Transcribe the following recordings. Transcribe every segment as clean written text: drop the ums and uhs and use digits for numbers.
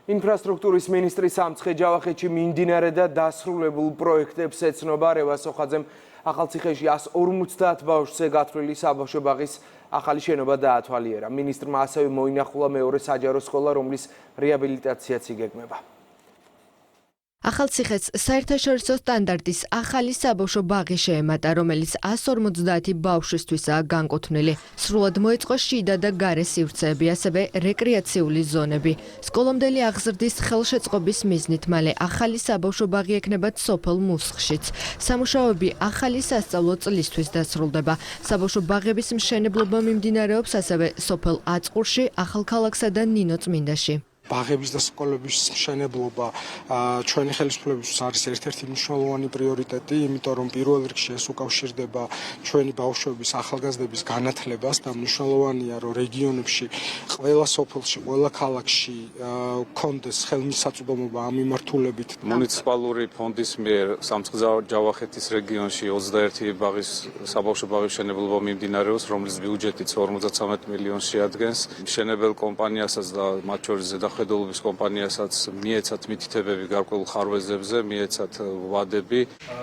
ინფრასტრუქტურის მინისტრი სამცხე ჯავახეთში მიმდინარე და დასრულებულ პროექტებს ეცნობა. რევაზ სოხაძემ ახალციხეში 150 ბავშვზე გათვლილი საბავშვო ბაღის ახალი შენობა დაათვალიერა. მინისტრმა ასევე მოინახულა მეორე საჯარო სკოლა, რომლის რეაბილიტაციაც იგეგმება. ახალციხეს საერთაშორისო სტანდარტის ახალი საბავშვო ბაღი შეემატა, რომელიც 150 ბავშვისთვისაა განკუთვნილი. სრულად მოეწყო შიდა და გარე სივრცეები, ასევე რეკრეაციული ზონები. სკოლამდელი აღზრდის ხელშეწყობის მიზნით მალე ახალი საბავშვო ბაღი ექნება სოფელ მუსხშიც. სამუშაოები ახალი სასწავლო წლისთვის დასრულდება. საბავშვო ბაღების მშენებლობა მიმდინარეობს ასევე სოფელ აწყურში, ახალქალაქსა და ნინოწმინდაში. ბაღების და სკოლების მშენებლობა ჩვენი ხელისუფლებისთვის არის ერთ-ერთი მნიშვნელოვანი პრიორიტეტი, იმიტომ რომ პირველ რიგში ეს უკავშირდება ჩვენი ბავშვების ახალგაზრდების განათლებას და მნიშვნელოვანია, რომ რეგიონებში ყველა სოფელში, ყველა ქალაქში გქონდეს ხელმისაწვდომობა ამ მიმართულებით. მუნიციპალური ფონდის მიერ სამცხე ჯავახეთის რეგიონში 21 ბაღის საბავშვო ბაღის მშენებლობა მიმდინარეობს, რომლის ბიუჯეტიც 53 მილიონს შეადგენს. მშენებელ კომპანიასაც და მათ შორის ხედულობის კომპანიასაც მიეცათ მითითებები გარკვეულ ხარვეზებზე, მიეცათ ვადები.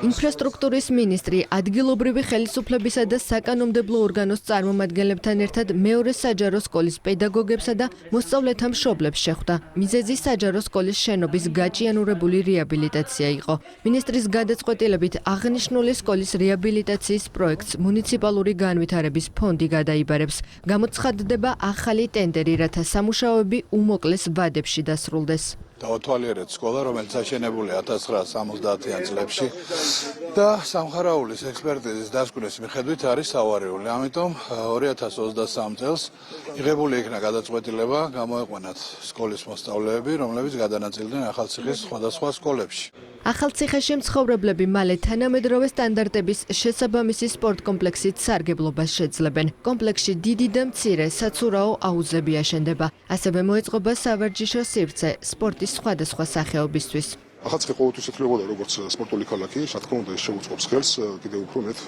ინფრასტრუქტურის მინისტრი ადგილობრივი ხელისუფლებისა და საკანონმდებლო ორგანოს წარმომადგენლებთან ერთად მეორე საჯარო სკოლის პედაგოგებსა და მოსწავლეთა მშობლებს შეხვდა. მიზეზი საჯარო სკოლის შენობის გაჭიანურებული რეაბილიტაცია იყო. მინისტრის გადაწყვეტილებით აღნიშნული სკოლის რეაბილიტაციის პროექტს მუნიციპალური განვითარების ფონდი გადაიბარებს. გამოცხადდება ახალი ტენდერი, რათა სამუშაოები უმოკლეს ვადებში დასრულდეს. დავათვალიერეთ სკოლა, რომელიც აშენებულია 1970-იან წლებში და სამხარაულის ექსპერტიზის დასკვნის მიხედვით არის ავარიული. ამიტომ 2023 წელს იღებული იქნა გადაწყვეტილება გამოეყვანათ სკოლის მოსწავლეები, რომლებიც გადანაწილდნენ ახალციხის სხვადასხვა სკოლებში. ახალციხეში მცხოვრებლები მალე თანამედროვე სტანდარტების შესაბამისი სპორტ კომპლექსით სარგებლობას შეძლებენ. კომპლექსში დიდი და მცირე საცურაო აუზები აშენდება. ასევე მოეწყობა სავარჯიშო სივრცე სპორტის სხვადასხვა სახეობისთვის. ახალციხე ყოველთვის ითვლებოდა როგორც სპორტული ქალაქი, რა თქმა უნდა, ეს შეუწყობს ხელს კიდევ უფრო მეტ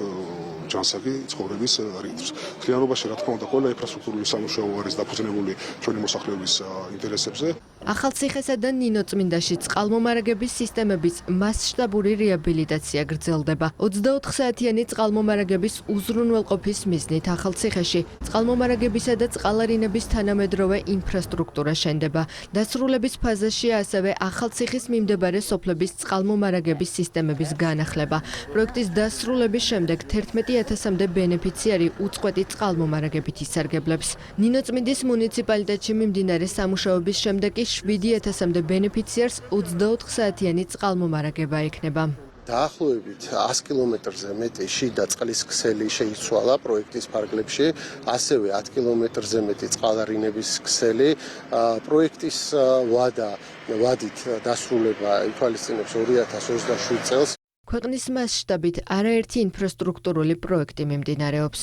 ჯანსაღი ცხოვრების რიტმს. მთლიანობაში, რა თქმა უნდა, ყველა ინფრასტრუქტურული სამუშაო არის დაფუძნებული ჩვენი მოსახლეობის ინტერესებზე. ახალციხესა და ნინოწმინდაში წყალმომარაგების სისტემების მასშტაბური რეაბილიტაცია გრძელდება. 24 საათიანი წყალმომარაგების უზრუნველყოფის მიზნით ახალციხეში წყალმომარაგებისა და წყალარინების თანამედროვე ინფრასტრუქტურა შენდება. დასრულების ფაზაშია ასევე ახალციხის მიმდებარე სოფლების წყალმომარაგების სისტემების განახლება. პროექტის დასრულების შემდეგ 11,000-მდე ბენეფიციარი უწყვეტი წყალმომარაგებით ისარგებლებს. ნინოწმინდის მუნიციპალიტეტში მიმდინარე სამუშაოების შემდეგ 7,000-მდე ბენეფიციარს 24 საათიანი წყალმომარაგება ექნება. დაახლოებით 100 კილომეტრზე მეტი შიდა წყლის ქსელი შეიცვალა პროექტის ფარგლებში, ასევე 10 კილომეტრზე მეტი წყალარინების ქსელი. პროექტის ვადით დასრულება ითვალისწინებს 2027 წელს. ქვეყნის მასშტაბით არაერთი ინფრასტრუქტურული პროექტი მიმდინარეობს.